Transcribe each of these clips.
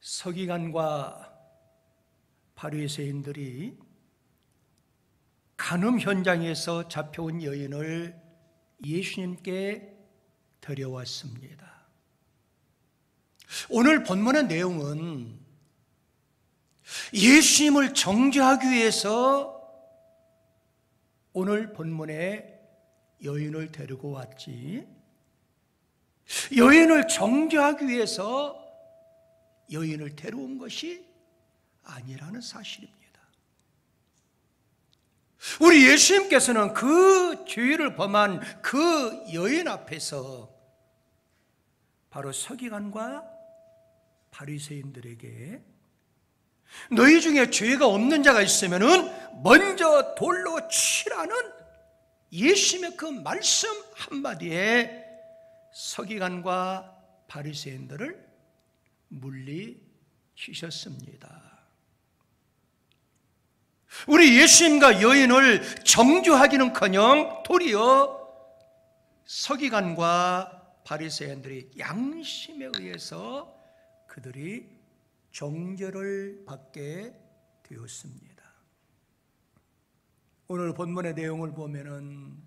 서기관과 바리새인들이 간음 현장에서 잡혀온 여인을 예수님께 데려왔습니다. 오늘 본문의 내용은 예수님을 정죄하기 위해서 오늘 본문에 여인을 데리고 왔지, 여인을 정죄하기 위해서 여인을 데려온 것이 아니라는 사실입니다. 우리 예수님께서는 그 죄를 범한 그 여인 앞에서 바로 서기관과 바리새인들에게 너희 중에 죄가 없는 자가 있으면 먼저 돌로 치라는 예수님의 그 말씀 한마디에 서기관과 바리새인들을 물리치셨습니다. 우리 예수님과 여인을 정죄하기는커녕 도리어 서기관과 바리새인들이 양심에 의해서 그들이 정죄를 받게 되었습니다. 오늘 본문의 내용을 보면은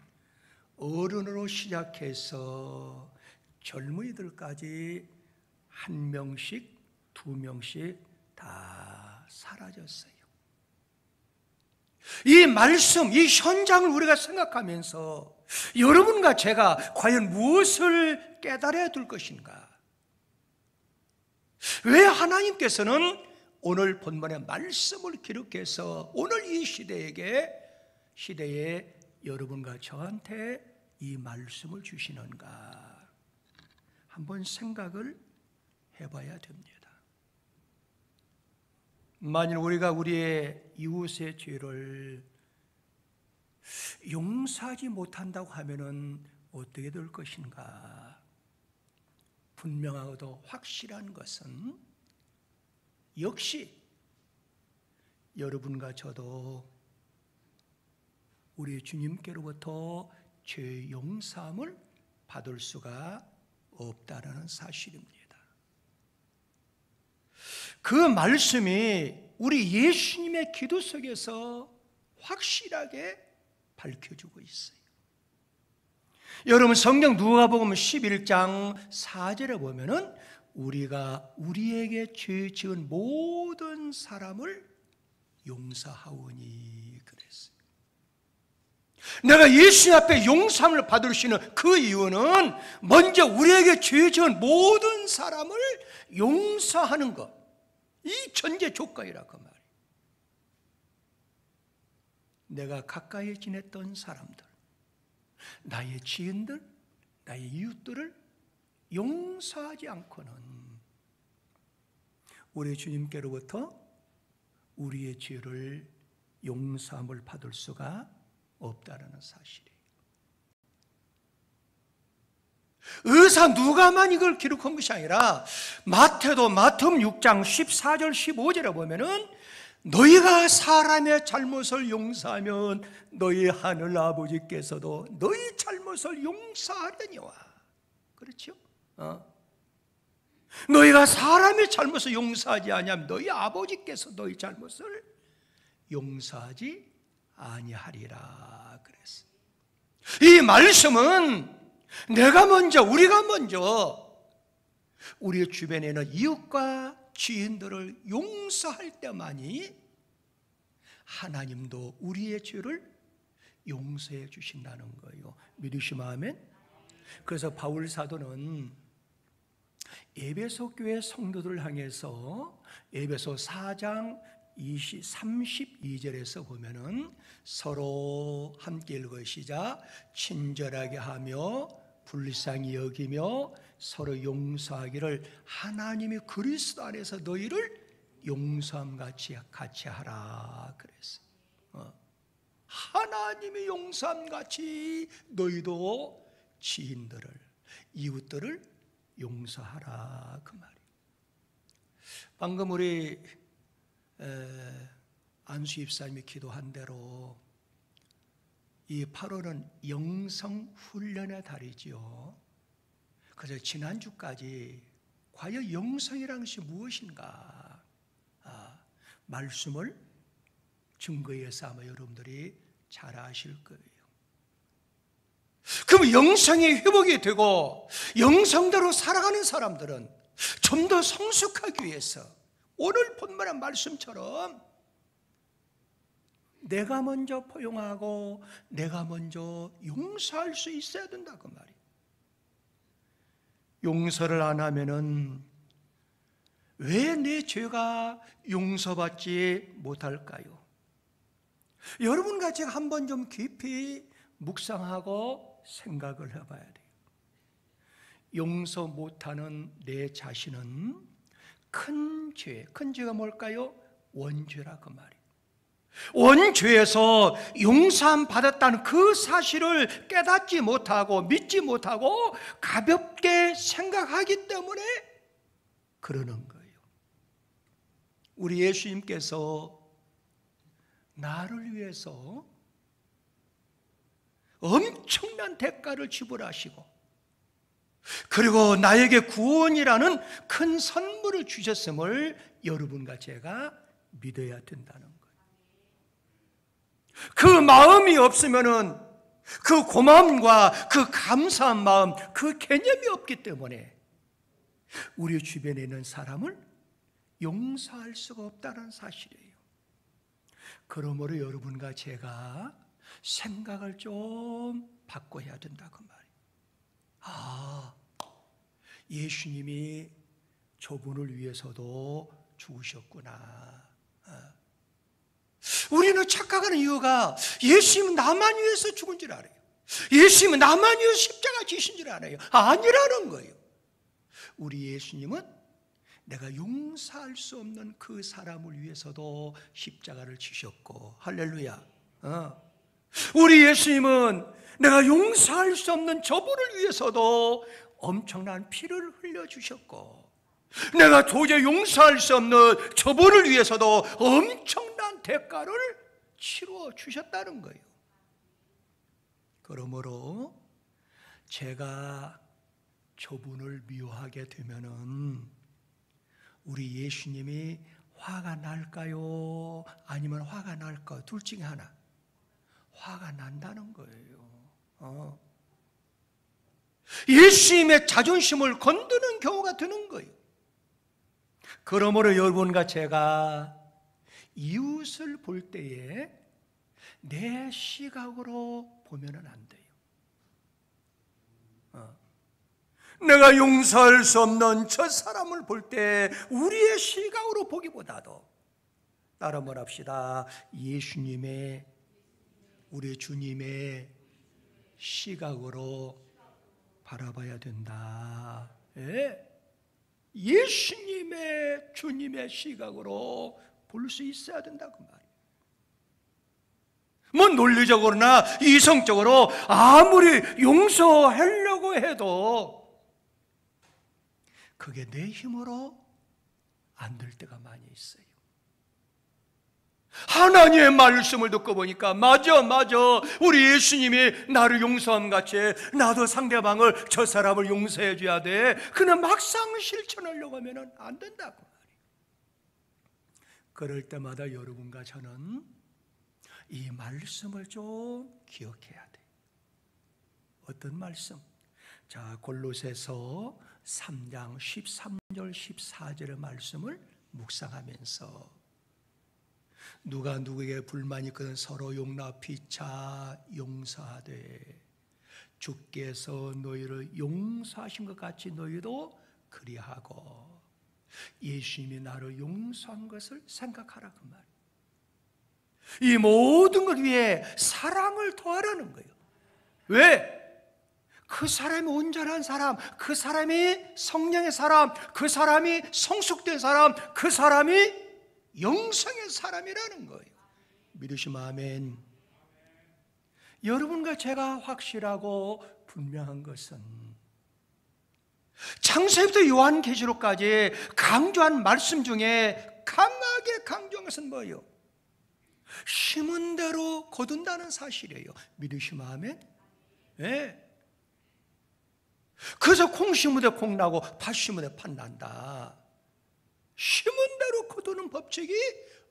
어른으로 시작해서 젊은이들까지 한 명씩, 두 명씩 다 사라졌어요. 이 말씀, 이 현장을 우리가 생각하면서 여러분과 제가 과연 무엇을 깨달아야 될 것인가? 왜 하나님께서는 오늘 본문의 말씀을 기록해서 오늘 이 시대에 여러분과 저한테 이 말씀을 주시는가? 한번 생각을 해봐야 됩니다. 만일 우리가 우리의 이웃의 죄를 용서하지 못한다고 하면은 어떻게 될 것인가? 분명하고도 확실한 것은 역시 여러분과 저도 우리 주님께로부터 죄 용서함을 받을 수가 없다라는 사실입니다. 그 말씀이 우리 예수님의 기도 속에서 확실하게 밝혀주고 있어요. 여러분 성경 누가복음 11장 4절에 보면은 우리가 우리에게 죄 지은 모든 사람을 용서하오니 그랬어요. 내가 예수님 앞에 용서함을 받을 수 있는 그 이유는 먼저 우리에게 죄 지은 모든 사람을 용서하는 것, 이 전제 조건이라 그 말이에요. 내가 가까이 지냈던 사람들, 나의 지인들, 나의 이웃들을 용서하지 않고는 우리 주님께로부터 우리의 죄를 용서함을 받을 수가 없다라는 사실이에요. 의사 누가만 이걸 기록한 것이 아니라 마태도 마태복음 6장 14절 15절에 보면은 너희가 사람의 잘못을 용서하면 너희 하늘 아버지께서도 너희 잘못을 용서하려니와. 그렇죠? 너희가 사람의 잘못을 용서하지 아니하면 너희 아버지께서 너희 잘못을 용서하지 아니하리라 그랬어. 이 말씀은 내가 먼저, 우리가 먼저 우리의 주변에 있는 이웃과 지인들을 용서할 때만이 하나님도 우리의 죄를 용서해 주신다는 거예요. 믿으시면 아멘? 그래서 바울 사도는 에베소 교회 성도들을 향해서 에베소 4장 32절에서 보면은 서로 함께 읽으시자. 친절하게 하며 불쌍히 여기며 서로 용서하기를 하나님이 그리스도 안에서 너희를 용서함 같이 하라 그랬어요. 하나님이 용서함 같이 너희도 지인들을, 이웃들을 용서하라 그 말이에요. 방금 우리 안수 입사님이 기도한 대로 이 8월은 영성훈련의 달이지요. 그래서 지난주까지 과연 영성이라는 것이 무엇인가? 말씀을 증거해서 아마 여러분들이 잘 아실 거예요. 그럼 영성이 회복이 되고 영성대로 살아가는 사람들은 좀 더 성숙하기 위해서 오늘 본문의 말씀처럼 내가 먼저 포용하고 내가 먼저 용서할 수 있어야 된다 그 말이에요. 용서를 안 하면은 왜 내 죄가 용서받지 못할까요? 여러분과 제가 한번 좀 깊이 묵상하고 생각을 해봐야 돼요. 용서 못하는 내 자신은 큰 죄가 뭘까요? 원죄라 그 말이에요. 원죄에서 용서함 받았다는 그 사실을 깨닫지 못하고 믿지 못하고 가볍게 생각하기 때문에 그러는 거예요. 우리 예수님께서 나를 위해서 엄청난 대가를 지불하시고 그리고 나에게 구원이라는 큰 선물을 주셨음을 여러분과 제가 믿어야 된다는 거예요. 그 마음이 없으면은 그 고마움과 그 감사한 마음, 그 개념이 없기 때문에 우리 주변에 있는 사람을 용서할 수가 없다는 사실이에요. 그러므로 여러분과 제가 생각을 좀 바꿔야 된다고 말이에요. 예수님이 저분을 위해서도 죽으셨구나. 우리는 착각하는 이유가 예수님은 나만 위해서 죽은 줄 알아요. 예수님은 나만 위해서 십자가 지신 줄 알아요. 아니라는 거예요. 우리 예수님은 내가 용서할 수 없는 그 사람을 위해서도 십자가를 지셨고, 할렐루야. 우리 예수님은 내가 용서할 수 없는 저분을 위해서도 엄청난 피를 흘려주셨고, 내가 도저히 용서할 수 없는 저분을 위해서도 엄청난 대가를 치러 주셨다는 거예요. 그러므로 제가 저분을 미워하게 되면은 우리 예수님이 화가 날까요? 아니면 화가 날까요? 둘 중에 하나. 화가 난다는 거예요. 예수님의 자존심을 건드는 경우가 되는 거예요. 그러므로 여러분과 제가 이웃을 볼 때에 내 시각으로 보면은 안 돼요. 내가 용서할 수 없는 저 사람을 볼 때 우리의 시각으로 보기보다도 따라 말합시다. 예수님의, 우리 주님의 시각으로 바라봐야 된다. 예수님의, 주님의 시각으로 볼 수 있어야 된다고 말이에요. 뭐 논리적으로나 이성적으로 아무리 용서하려고 해도 그게 내 힘으로 안 될 때가 많이 있어요. 하나님의 말씀을 듣고 보니까 맞아 우리 예수님이 나를 용서함 같이 나도 상대방을, 저 사람을 용서해 줘야 돼. 그는 막상 실천하려고 하면 안 된다고 말이에요. 그럴 때마다 여러분과 저는 이 말씀을 좀 기억해야 돼요. 어떤 말씀? 자, 골로새서 3장 13절 14절의 말씀을 묵상하면서 누가 누구에게 불만이 있거든 서로 용납히차 용서하되 주께서 너희를 용서하신 것 같이 너희도 그리하고. 예수님이 나를 용서한 것을 생각하라 그 말이에요. 이 모든 것 위에 사랑을 더하라는 거예요. 왜? 그 사람이 온전한 사람, 그 사람이 성령의 사람, 그 사람이 성숙된 사람, 그 사람이 영성의 사람이라는 거예요. 믿으시면 아멘. 여러분과 제가 확실하고 분명한 것은 창세기부터 요한계시록까지 강조한 말씀 중에 강하게 강조한 것은 뭐예요? 심은 대로 거둔다는 사실이에요. 믿으시면 아멘. 네. 그래서 콩 심은 데 콩 나고 팥 심은 데 팥 난다. 심은 대로 거두는 법칙이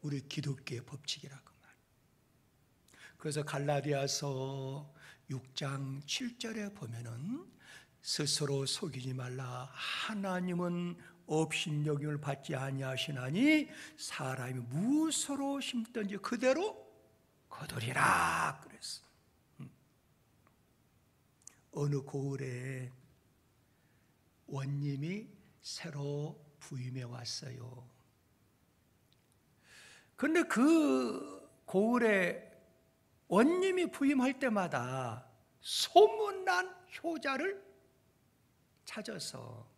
우리 기독교의 법칙이라고 말. 그래서 갈라디아서 6장 7절에 보면은 스스로 속이지 말라. 하나님은 업신여김을 받지 아니하시나니 사람이 무엇으로 심든지 그대로 거두리라 그랬어. 어느 고을에 원님이 새로 부임해 왔어요. 그런데 그 고을에 원님이 부임할 때마다 소문난 효자를 찾아서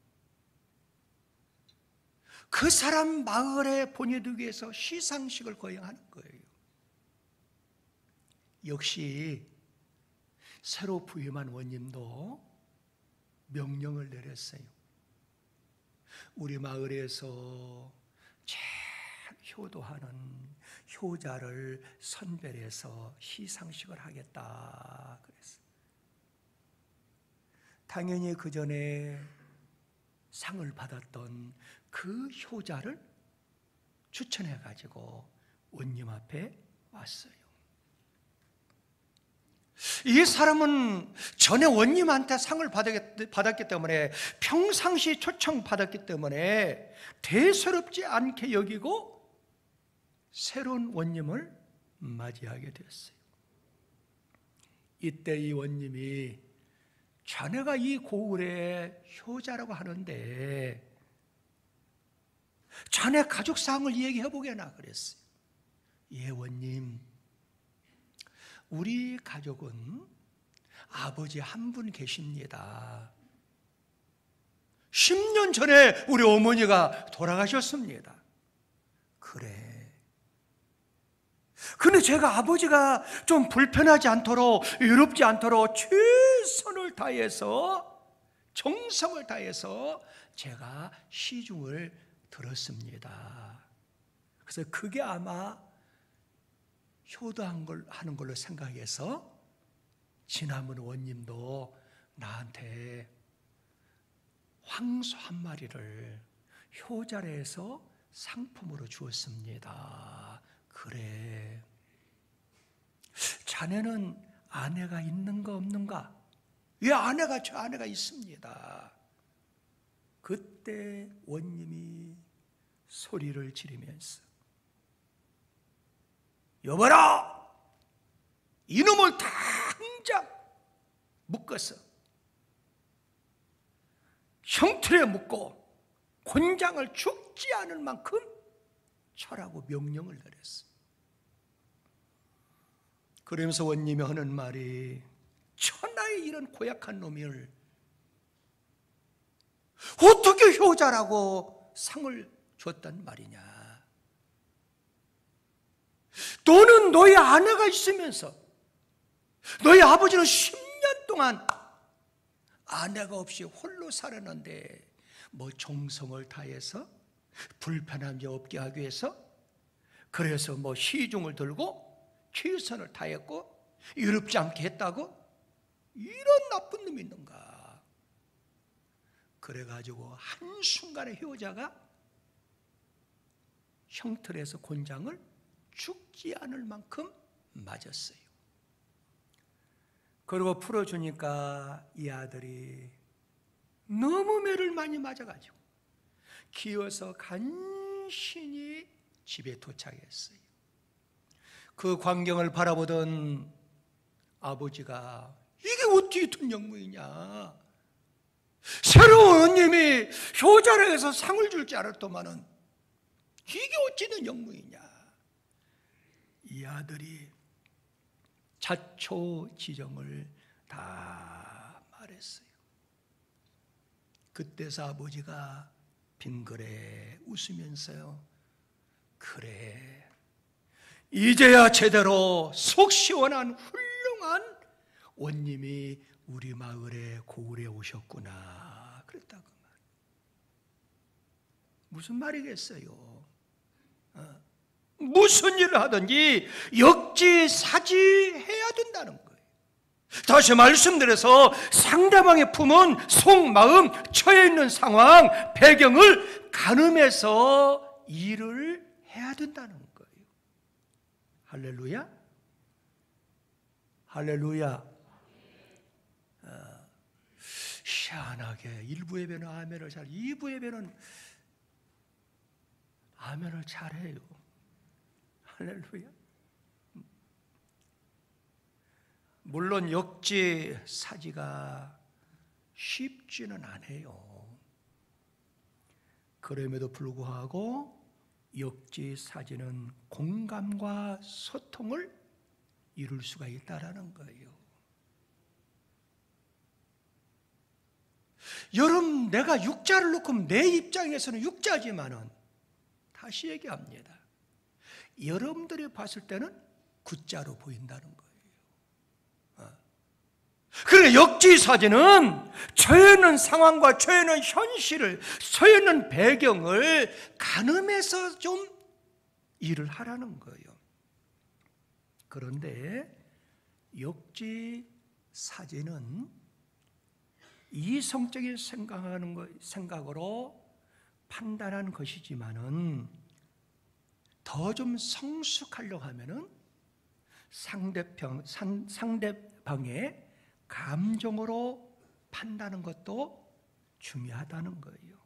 그 사람 마을에 보내두기 위해서 시상식을 거행하는 거예요. 역시 새로 부임한 원님도 명령을 내렸어요. 우리 마을에서 제일 효도하는 효자를 선별해서 시상식을 하겠다 그랬어요. 당연히 그 전에 상을 받았던 그 효자를 추천해 가지고 원님 앞에 왔어요. 이 사람은 전에 원님한테 상을 받았기 때문에 평상시 초청받았기 때문에 대수롭지 않게 여기고 새로운 원님을 맞이하게 되었어요. 이때 이 원님이 자네가 이 고을의 효자라고 하는데 자네 가족사항을 얘기해 보게나 그랬어요. 예, 원님, 우리 가족은 아버지 한 분 계십니다. 10년 전에 우리 어머니가 돌아가셨습니다. 그래. 근데 제가 아버지가 좀 불편하지 않도록, 외롭지 않도록 최선을 다해서, 정성을 다해서 제가 시중을 들었습니다. 그래서 그게 아마 효도하는 걸로 생각해서 지난번 원님도 나한테 황소 한 마리를 효자래에서 상품으로 주었습니다. 그래. 자네는 아내가 있는가 없는가? 예, 저 아내가 있습니다. 그때 원님이 소리를 지르면서 여봐라! 이놈을 당장 묶어서 형틀에 묶고 곤장을 죽지 않을 만큼 쳐라고 명령을 내렸어. 그러면서 원님이 하는 말이 천하의 이런 고약한 놈을 어떻게 효자라고 상을 줬단 말이냐. 너는 너희 아내가 있으면서 너희 아버지는 10년 동안 아내가 없이 홀로 살았는데 뭐 정성을 다해서 불편함이 없게 하기 위해서 그래서 뭐 시중을 들고 최선을 다했고 유럽지 않게 했다고? 이런 나쁜 놈이 있는가? 그래가지고 한순간에 효자가 형틀에서 곤장을 죽지 않을 만큼 맞았어요. 그리고 풀어주니까 이 아들이 너무 매를 많이 맞아가지고 기어서 간신히 집에 도착했어요. 그 광경을 바라보던 아버지가 이게 어떻게 된 영무이냐, 새로운 원님이 효자라 해서 상을 줄 줄 알았더만은 이게 어찌 된 영무이냐. 이 아들이 자초지정을 다 말했어요. 그때서 아버지가 빙그레 웃으면서요, 그래, 이제야 제대로 속 시원한 훌륭한 원님이 우리 마을에 고을에 오셨구나 그랬다고 말. 무슨 말이겠어요? 무슨 일을 하든지 역지사지해야 된다는 거예요. 다시 말씀드려서 상대방의 품은 속마음, 처해 있는 상황, 배경을 가늠해서 일을 해야 된다는 거예요. 할렐루야? 할렐루야. 희한하게 1부 예배는 아멘을 잘, 2부 예배는 아멘을 잘해요. 할렐루야. 물론 역지사지가 쉽지는 않아요. 그럼에도 불구하고 역지사지는 공감과 소통을 이룰 수가 있다라는 거예요. 여러분, 내가 육자를 놓고 내 입장에서는 육자지만은 다시 얘기합니다. 여러분들이 봤을 때는 구자로 보인다는 거예요. 그러니까 역지사지는 처해 있는 상황과 처해 있는 현실을, 처해 있는 배경을 가늠해서 좀 일을 하라는 거예요. 그런데 역지사지는 이성적인 생각으로 판단하는 것이지만은 더 좀 성숙하려고 하면은 상대방의 감정으로 판단하는 것도 중요하다는 거예요.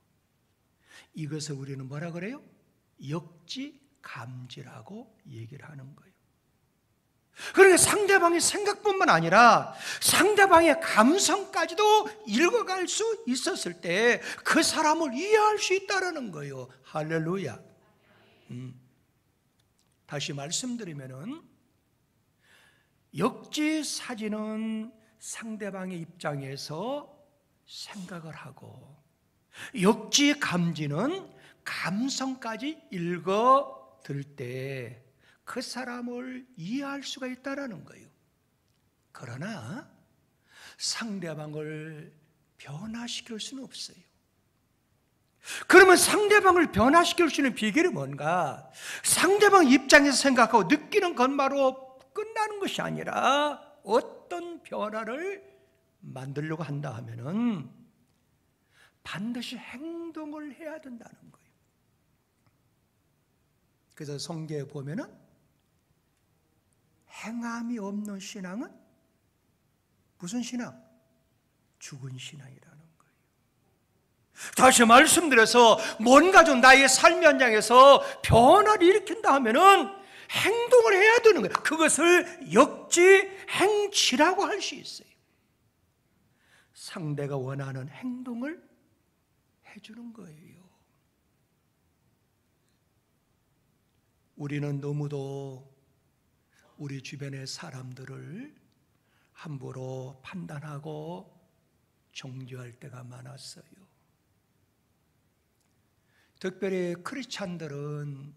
이것을 우리는 뭐라 그래요? 역지감지라고 얘기를 하는 거예요. 그러니까 상대방의 생각뿐만 아니라 상대방의 감성까지도 읽어갈 수 있었을 때 그 사람을 이해할 수 있다는 거예요. 할렐루야. 다시 말씀드리면은 역지사지는 상대방의 입장에서 생각을 하고, 역지감지는 감성까지 읽어들 때 그 사람을 이해할 수가 있다는 거예요. 그러나 상대방을 변화시킬 수는 없어요. 그러면 상대방을 변화시킬 수 있는 비결이 뭔가? 상대방 입장에서 생각하고 느끼는 것만으로 끝나는 것이 아니라 어떤 변화를 만들려고 한다 하면은 반드시 행동을 해야 된다는 거예요. 그래서 성경에 보면은 행함이 없는 신앙은 무슨 신앙? 죽은 신앙이라는 거예요. 다시 말씀드려서 뭔가 좀 나의 삶 현장에서 변화를 일으킨다 하면은 행동을 해야 되는 거예요. 그것을 역지행치라고 할 수 있어요. 상대가 원하는 행동을 해주는 거예요. 우리는 너무도 우리 주변의 사람들을 함부로 판단하고 정죄할 때가 많았어요. 특별히 크리스찬들은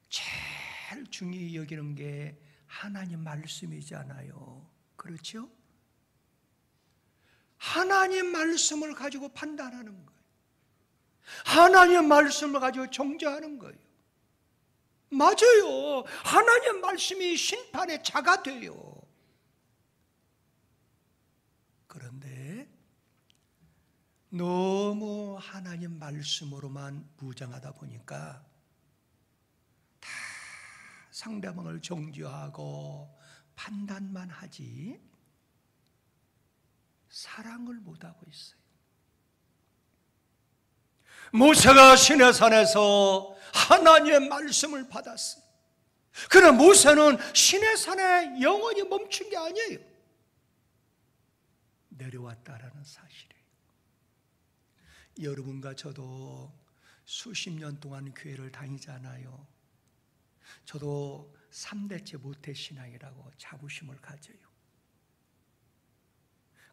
제일 중요히 여기는 게 하나님 말씀이잖아요. 그렇죠? 하나님 말씀을 가지고 판단하는 거예요. 하나님 말씀을 가지고 정죄하는 거예요. 맞아요. 하나님 말씀이 심판의 자가 돼요. 그런데 너무 하나님 말씀으로만 무장하다 보니까 다 상대방을 정죄하고 판단만 하지 사랑을 못하고 있어요. 모세가 시내산에서 하나님의 말씀을 받았어요. 그러나 모세는 시내산에 영원히 멈춘 게 아니에요. 내려왔다라는 사실이에요. 여러분과 저도 수십 년 동안 교회를 다니잖아요. 저도 3대째 모태신앙이라고 자부심을 가져요.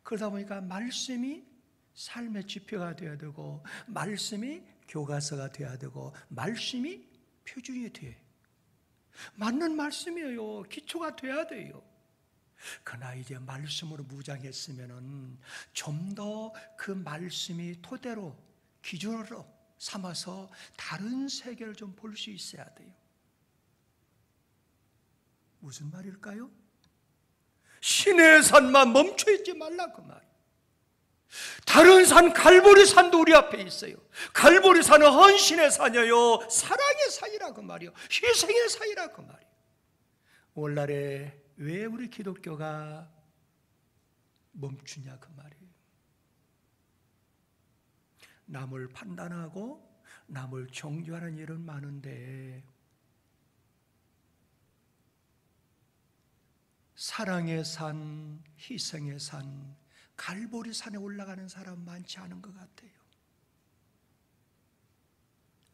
그러다 보니까 말씀이 삶의 지표가 되어야 되고, 말씀이 교과서가 되어야 되고, 말씀이 표준이 돼요. 맞는 말씀이에요. 기초가 돼야 돼요. 그러나 이제 말씀으로 무장했으면은 좀 더 그 말씀이 토대로, 기준으로 삼아서 다른 세계를 좀 볼 수 있어야 돼요. 무슨 말일까요? 시내 산만 멈춰있지 말라 그 말이에요. 다른 산 갈보리 산도 우리 앞에 있어요. 갈보리 산은 헌신의 산이요 사랑의 산이라 그 말이요 희생의 산이라 그 말이에요. 오늘날에 왜 우리 기독교가 멈추냐 그 말이에요. 남을 판단하고 남을 정죄하는 일은 많은데 사랑의 산, 희생의 산, 갈보리 산에 올라가는 사람 많지 않은 것 같아요.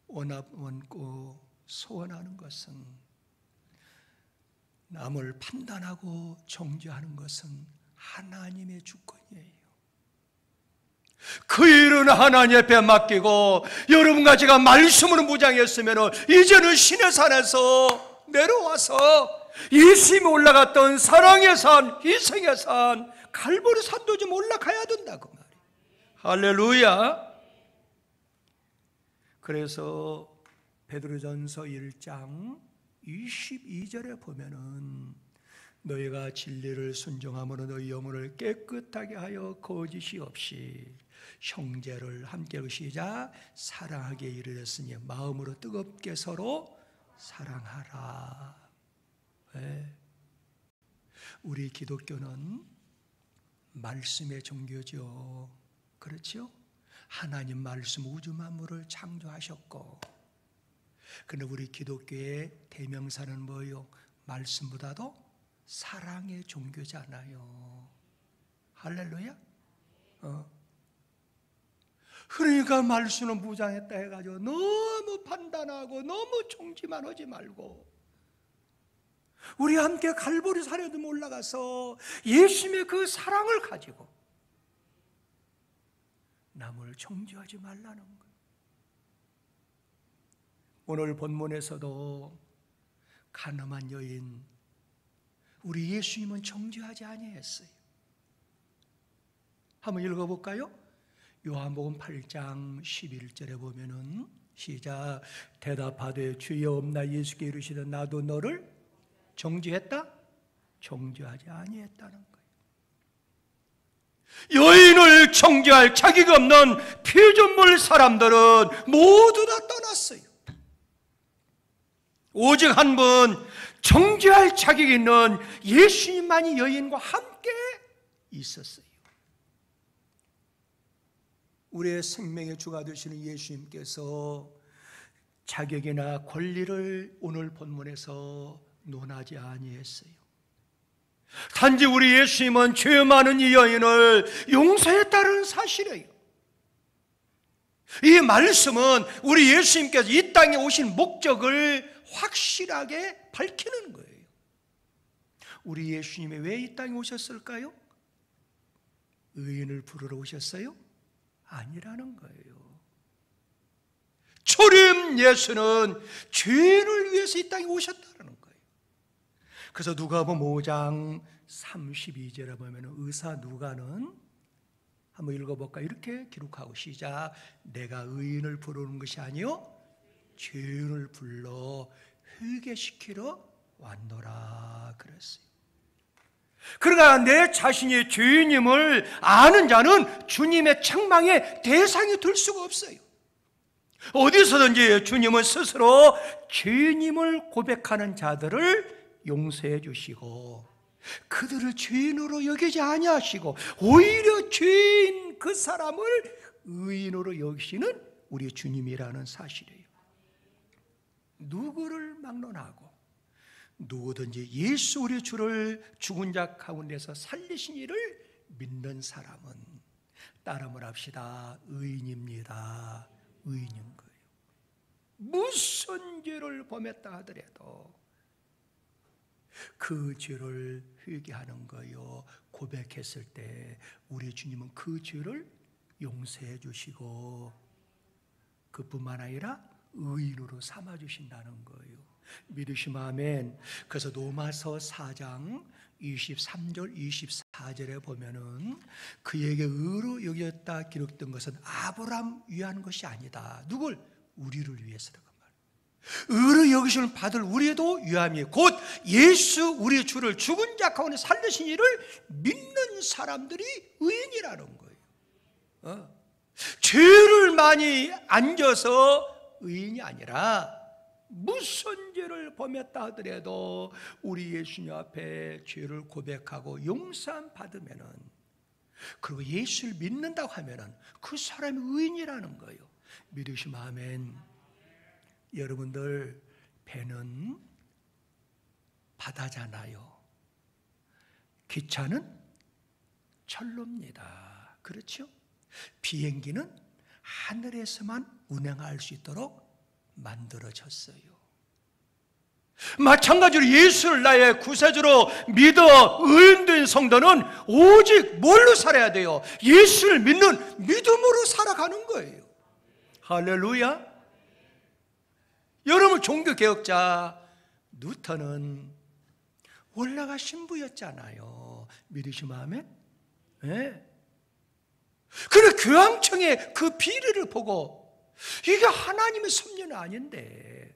원하고 소원하는 것은, 남을 판단하고 정죄하는 것은 하나님의 주권이에요. 그 일은 하나님 앞에 맡기고, 여러분과 제가 말씀으로 무장했으면 이제는 신의 산에서 내려와서 예수님이 올라갔던 사랑의 산, 희생의 산, 갈보리 산도 좀 올라가야 된다고 말이에요. 할렐루야. 그래서 베드로전서 1장 22절에 보면은 너희가 진리를 순종함으로 너희 영혼을 깨끗하게 하여 거짓이 없이 형제를 함께 시작 사랑하게 이르렀으니 마음으로 뜨겁게 서로 사랑하라. 네. 우리 기독교는 말씀의 종교죠. 그렇죠? 하나님 말씀 우주 만물을 창조하셨고, 그런데 우리 기독교의 대명사는 뭐예요? 말씀보다도 사랑의 종교잖아요. 할렐루야. 그러니까 말씀은 무장했다 해가지고 너무 판단하고 너무 종지만 하지 말고, 우리 함께 갈보리 산에도 올라가서 예수님의 그 사랑을 가지고 남을 정죄하지 말라는 거예요. 오늘 본문에서도 가늠한 여인, 우리 예수님은 정죄하지 아니했어요. 한번 읽어볼까요? 요한복음 8장 11절에 보면은 시작 대답하되 주여 없나 예수께 이르시되 나도 너를 정죄했다? 정죄하지 아니했다는 거예요. 여인을 정죄할 자기가 없는 피조물 사람들은 모두 다 떠났어요. 오직 한 분 정죄할 자격이 있는 예수님만이 여인과 함께 있었어요. 우리의 생명의 주가 되시는 예수님께서 자격이나 권리를 오늘 본문에서 논하지 아니했어요. 단지 우리 예수님은 죄 많은 이 여인을 용서했다는 사실이에요. 이 말씀은 우리 예수님께서 이 땅에 오신 목적을 확실하게 밝히는 거예요. 우리 예수님이 왜 이 땅에 오셨을까요? 의인을 부르러 오셨어요? 아니라는 거예요. 초림 예수는 죄인을 위해서 이 땅에 오셨다는 거예요. 그래서 누가복음 5장 32절에 보면 의사 누가는 한번 읽어볼까? 이렇게 기록하고 시작 내가 의인을 부르는 것이 아니요 죄인을 불러 회개시키러 왔노라 그랬어요. 그러나 내 자신이 죄인임을 아는 자는 주님의 책망의 대상이 될 수가 없어요. 어디서든지 주님은 스스로 죄인임을 고백하는 자들을 용서해 주시고 그들을 죄인으로 여기지 아니하시고 오히려 죄인 그 사람을 의인으로 여기시는 우리 주님이라는 사실이에요. 누구를 막론하고 누구든지 예수 우리 주를 죽은 자 가운데서 살리신 이를 믿는 사람은 따름을 합시다. 의인입니다. 의인인 거예요. 무슨 죄를 범했다 하더라도 그 죄를 회개하는 거요 고백했을 때 우리 주님은 그 죄를 용서해 주시고 그뿐만 아니라 의인으로 삼아 주신다는 거예요. 믿으시면 아멘. 그래서 로마서 4장 23절 24절에 보면은 그에게 의로 여겼다 기록된 것은 아브라함 위한 것이 아니다. 누굴? 우리를 위해서다. 의로 여기심을 받을 우리도 유함이 곧 예수 우리 주를 죽은 자 가운데 살리신 이를 믿는 사람들이 의인이라는 거예요. 죄를 많이 안 져서 의인이 아니라 무슨 죄를 범했다 하더라도 우리 예수님 앞에 죄를 고백하고 용서함 받으면은, 그리고 예수를 믿는다고 하면은 그 사람이 의인이라는 거예요. 믿으시면 아멘. 여러분들, 배는 바다잖아요. 기차는 철로입니다. 그렇죠? 비행기는 하늘에서만 운행할 수 있도록 만들어졌어요. 마찬가지로 예수를 나의 구세주로 믿어 의인된 성도는 오직 뭘로 살아야 돼요? 예수를 믿는 믿음으로 살아가는 거예요. 할렐루야. 여러분, 종교개혁자 뉴턴은 원래가 신부였잖아요. 믿으시면 아멘? 네. 그래, 교황청의 그 비리를 보고 이게 하나님의 섭리는 아닌데,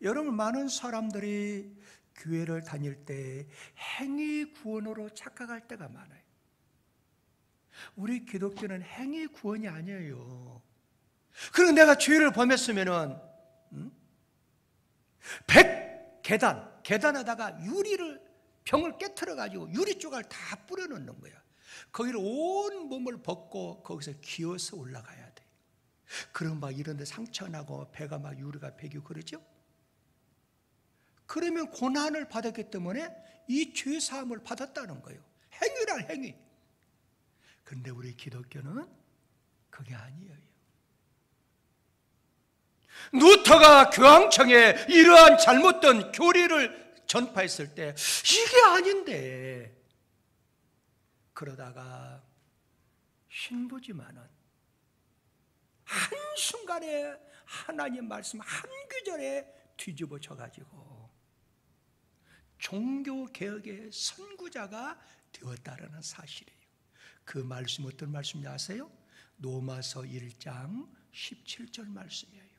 여러분, 많은 사람들이 교회를 다닐 때 행위 구원으로 착각할 때가 많아요. 우리 기독교는 행위 구원이 아니에요. 그리고 내가 죄를 범했으면은 100계단에다가 병을 깨트려 가지고 유리 조각을 다 뿌려 놓는 거야. 거기를 온 몸을 벗고 거기서 기어서 올라가야 돼. 그럼 막 이런 데 상처 나고 배가 막 유리가 배기고 그러죠? 그러면 고난을 받았기 때문에 이 죄 사함을 받았다는 거예요. 행위란 행위. 그런데 우리 기독교는 그게 아니에요. 루터가 교황청에 이러한 잘못된 교리를 전파했을 때 이게 아닌데, 그러다가 신부지만은 한순간에 하나님 말씀 한 구절에 뒤집어져 가지고 종교개혁의 선구자가 되었다라는 사실이에요. 그 말씀 어떤 말씀인지 아세요? 로마서 1장 17절 말씀이에요.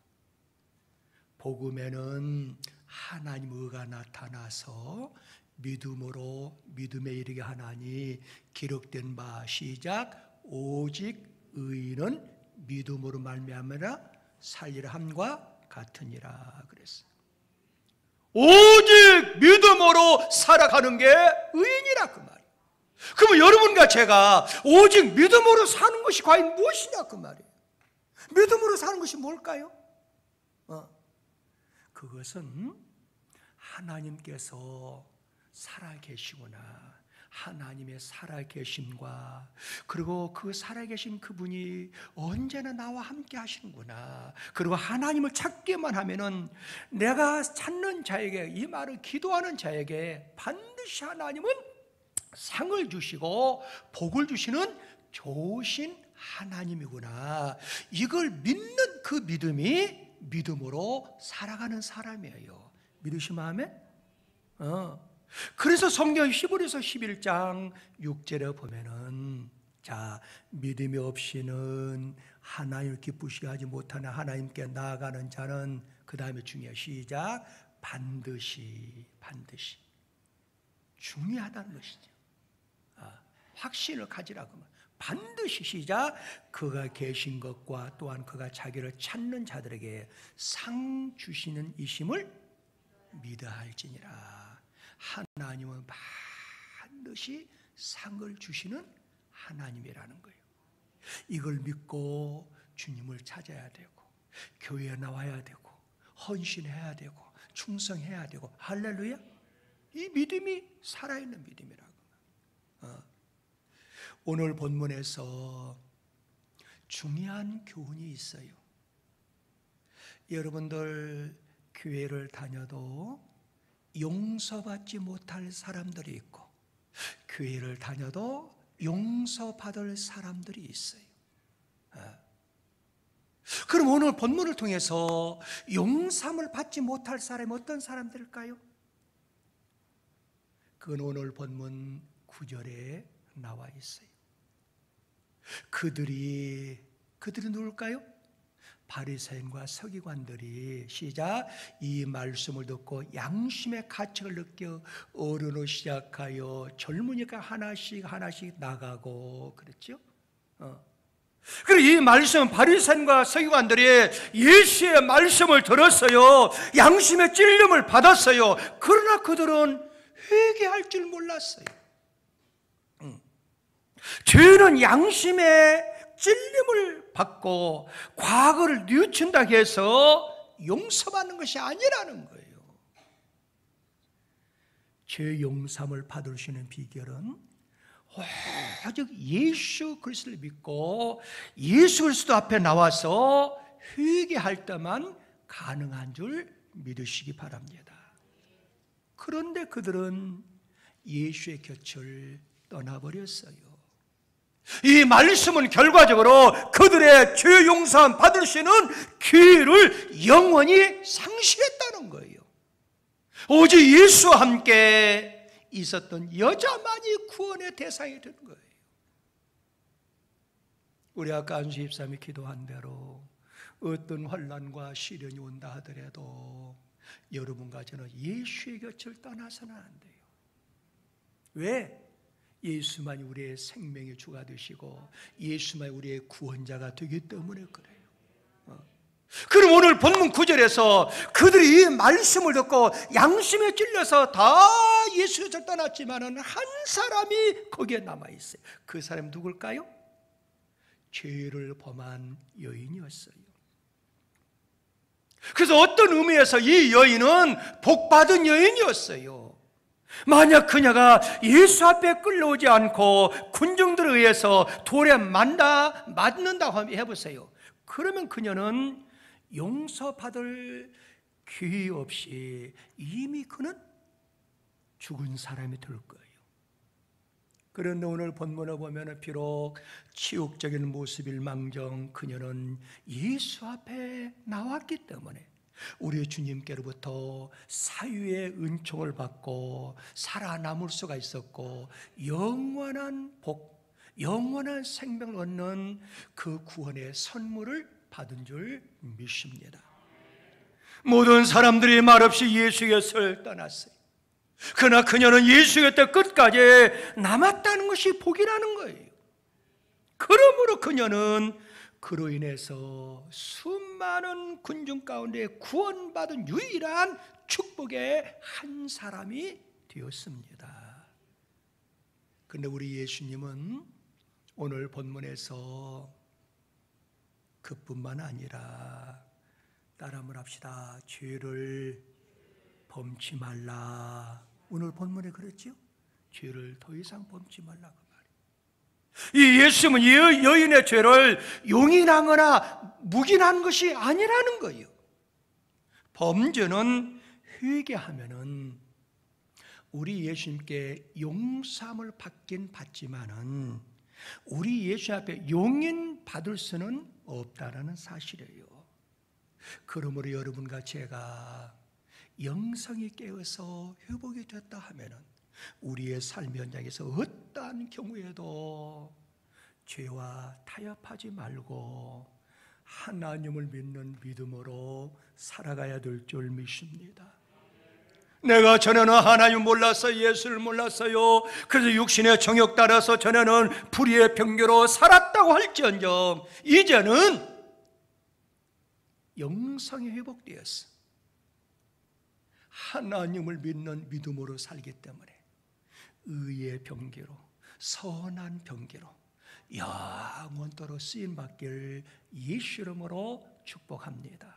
복음에는 하나님 의가 나타나서 믿음으로 믿음에 이르게 하나니 기록된 바 시작 오직 의인은 믿음으로 말미암으라 살리라 함과 같으니라 그랬어요. 오직 믿음으로 살아가는 게 의인이라 그 말이에요. 그러면 여러분과 제가 오직 믿음으로 사는 것이 과연 무엇이냐 그 말이에요. 믿음으로 사는 것이 뭘까요? 그것은 하나님께서 살아계시구나, 하나님의 살아계심과 그리고 그 살아계신 그분이 언제나 나와 함께 하시는구나, 그리고 하나님을 찾기만 하면은 내가 찾는 자에게, 이 말을 기도하는 자에게 반드시 하나님은 상을 주시고 복을 주시는 좋으신 하나님이구나, 이걸 믿는 그 믿음이 믿음으로 살아가는 사람이에요. 믿으시면 아멘? 그래서 성경 히브리서 11장 6절에 보면은, 자, 믿음이 없이는 하나님을 기쁘시게 하지 못하는 하나님께 나아가는 자는, 그 다음에 중요해, 시작, 반드시 중요하다는 것이죠. 확신을 가지라고. 반드시 시작, 그가 계신 것과 또한 그가 자기를 찾는 자들에게 상 주시는 이심을 믿어야 할지니라. 하나님은 반드시 상을 주시는 하나님이라는 거예요. 이걸 믿고 주님을 찾아야 되고, 교회에 나와야 되고, 헌신해야 되고, 충성해야 되고, 할렐루야. 이 믿음이 살아있는 믿음이라고. 오늘 본문에서 중요한 교훈이 있어요. 여러분들 교회를 다녀도 용서받지 못할 사람들이 있고, 교회를 다녀도 용서받을 사람들이 있어요. 그럼 오늘 본문을 통해서 용서를 받지 못할 사람이 어떤 사람들일까요? 그건 오늘 본문 9절에 나와 있어요. 그들이 누굴까요? 바리새인과 서기관들이 시작 이 말씀을 듣고 양심의 가책을 느껴 어른으로 시작하여 젊으니까 하나씩 나가고 그랬죠. 그리고 이 말씀 바리새인과 서기관들이 예수의 말씀을 들었어요. 양심의 찔림을 받았어요. 그러나 그들은 회개할 줄 몰랐어요. 죄는 양심의 찔림을 받고 과거를 뉘우친다고 해서 용서받는 것이 아니라는 거예요. 죄 용서를 받을 수 있는 비결은 오직 예수 그리스도를 믿고 예수 그리스도 앞에 나와서 회개할 때만 가능한 줄 믿으시기 바랍니다. 그런데 그들은 예수의 곁을 떠나버렸어요. 이 말씀은 결과적으로 그들의 죄 용서 받을 수 있는 기회를 영원히 상실했다는 거예요. 오직 예수와 함께 있었던 여자만이 구원의 대상이 된 거예요. 우리 아까 안수 집사님이 기도한 대로 어떤 환난과 시련이 온다 하더라도 여러분과 저는 예수의 곁을 떠나서는 안 돼요. 왜? 예수만이 우리의 생명의 주가 되시고 예수만이 우리의 구원자가 되기 때문에 그래요. 그럼 오늘 본문 9절에서 그들이 이 말씀을 듣고 양심에 찔려서 다 예수를 떠났지만 한 사람이 거기에 남아있어요. 그 사람이 누굴까요? 죄를 범한 여인이었어요. 그래서 어떤 의미에서 이 여인은 복받은 여인이었어요. 만약 그녀가 예수 앞에 끌려오지 않고 군중들에 의해서 돌에 맞는다고 해보세요. 그러면 그녀는 용서받을 기회 없이 이미 그는 죽은 사람이 될 거예요. 그런데 오늘 본문을 보면 비록 치욕적인 모습일망정 그녀는 예수 앞에 나왔기 때문에 우리 주님께로부터 사유의 은총을 받고 살아남을 수가 있었고 영원한 복, 영원한 생명을 얻는 그 구원의 선물을 받은 줄 믿습니다. 모든 사람들이 말없이 예수 곁을 떠났어요. 그러나 그녀는 예수 곁에 끝까지 남았다는 것이 복이라는 거예요. 그러므로 그녀는 그로 인해서 수많은 군중 가운데 구원받은 유일한 축복의 한 사람이 되었습니다. 그런데 우리 예수님은 오늘 본문에서 그뿐만 아니라 따라 한번 합시다. 죄를 범치 말라. 오늘 본문에 그랬죠? 죄를 더 이상 범치 말라. 이 예수님은 이 여인의 죄를 용인하거나 묵인한 것이 아니라는 거예요. 범죄는 회개하면은 우리 예수님께 용서함을 받긴 받지만은 우리 예수 앞에 용인 받을 수는 없다라는 사실이에요. 그러므로 여러분과 제가 영성이 깨어서 회복이 됐다 하면은 우리의 삶 현장에서 어떠한 경우에도 죄와 타협하지 말고 하나님을 믿는 믿음으로 살아가야 될 줄 믿습니다. 내가 전에는 하나님 몰랐어요. 예수를 몰랐어요. 그래서 육신의 정욕 따라서 전에는 불의의 병교로 살았다고 할지언정 이제는 영성이 회복되었어. 하나님을 믿는 믿음으로 살기 때문에 의의 병기로 선한 병기로 영원토록 쓰임받길 예수 이름으로 축복합니다.